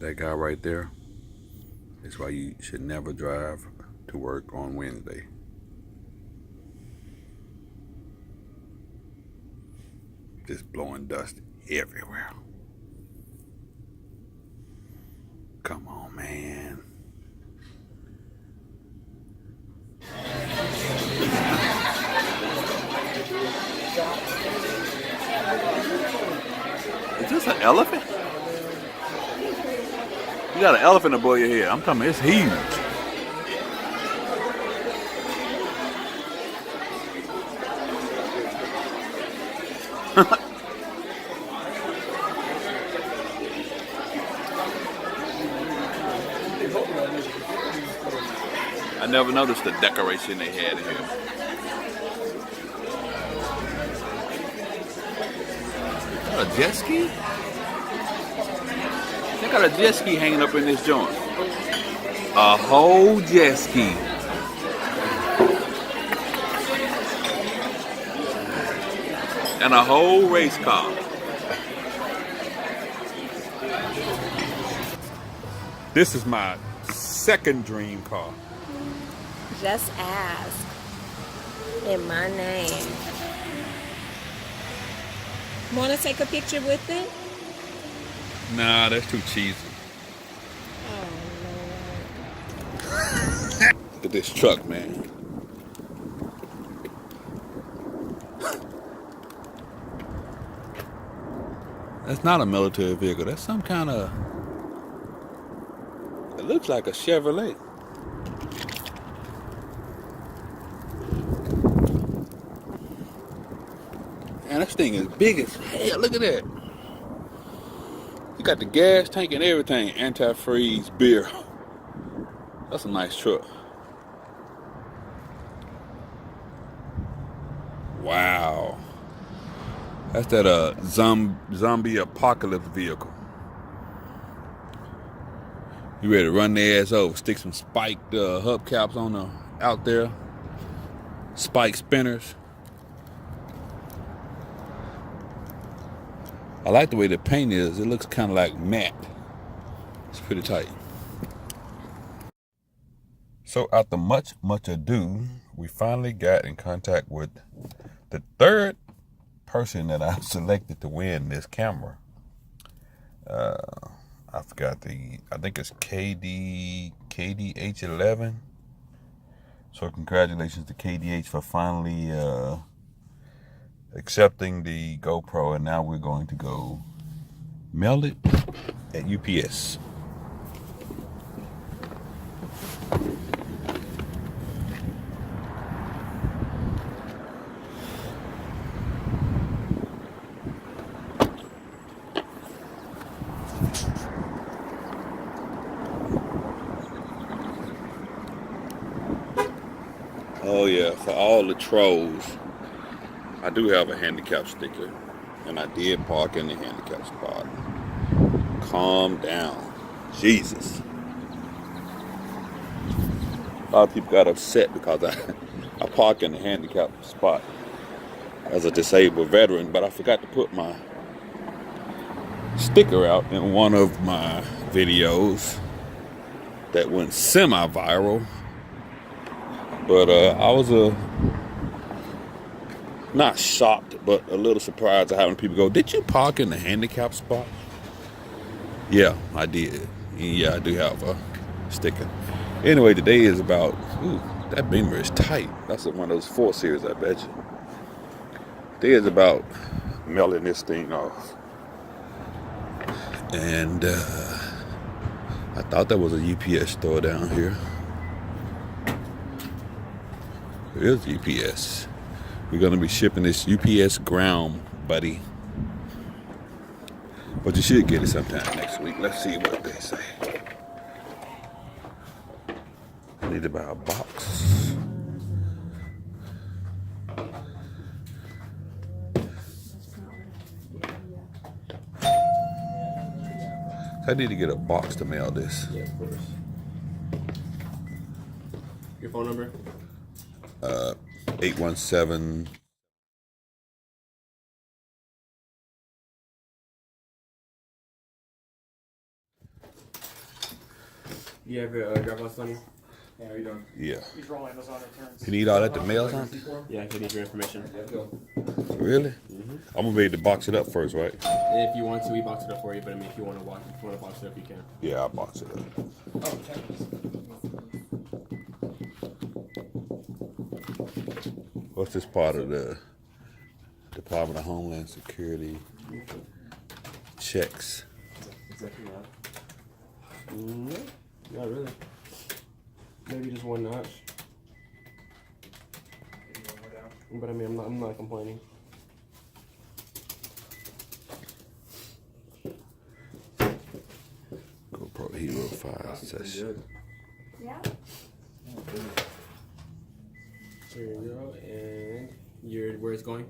That guy right there is why you should never drive to work on Wednesday. Just blowing dust everywhere. Come on, man. Is this an elephant? You got an elephant above your head. I'm talking about it's huge. I never noticed the decoration they had in here. A jet ski? They got a jet ski hanging up in this joint. A whole jet ski. And a whole race car. This is my second dream car. Just ask. In my name. Want to take a picture with it? Nah, that's too cheesy. Oh, Lord. Look at this truck, man. That's not a military vehicle. That's some kind of... It looks like a Chevrolet. Man, this thing is big as hell. Look at that. You got the gas tank and everything. Antifreeze, beer. That's a nice truck. Wow. That's that zombie apocalypse vehicle. You ready to run their ass over? Stick some spiked hubcaps on the out there. Spike spinners. I like the way the paint is. It looks kind of like matte. It's pretty tight. So after much ado, we finally got in contact with the third person that I've selected to win this camera. I forgot I think it's KDH11. So congratulations to KDH for finally accepting the GoPro, and now we're going to go mail it at UPS. Oh yeah, for all the trolls, I do have a handicap sticker, and I did park in the handicap spot. Calm down. Jesus. A lot of people got upset because I park in the handicap spot as a disabled veteran, but I forgot to put my sticker out in one of my videos that went semi-viral. But I was not shocked, but a little surprised at having people go, "Did you park in the handicap spot?" Yeah, I did. Yeah, I do have a sticker. Anyway, today is about, ooh, that Beamer is tight. That's one of those 4 Series, I bet you. Today is about mailing this thing off. And I thought there was a UPS store down here. There is UPS. We're going to be shipping this UPS ground, buddy. But you should get it sometime next week. Let's see what they say. I need to buy a box. I need to get a box to mail this. Yeah, of course. Your phone number? 817. You have your driver's license on you? Yeah, how you doing? Yeah. These are all Amazon returns. You need all that to mail something? Yeah, I can need your information. Really? I'm gonna be able to box it up first, right? If you want to, we box it up for you. But I mean, if you want to box it up, you can. Yeah, I'll box it up. Oh, checkers. What's this part of the Department of Homeland Security checks? Exactly that. No, not really. Maybe just one notch. But I mean, I'm not complaining. GoPro Hero 5 session. Yeah. Here you go, and where it's going.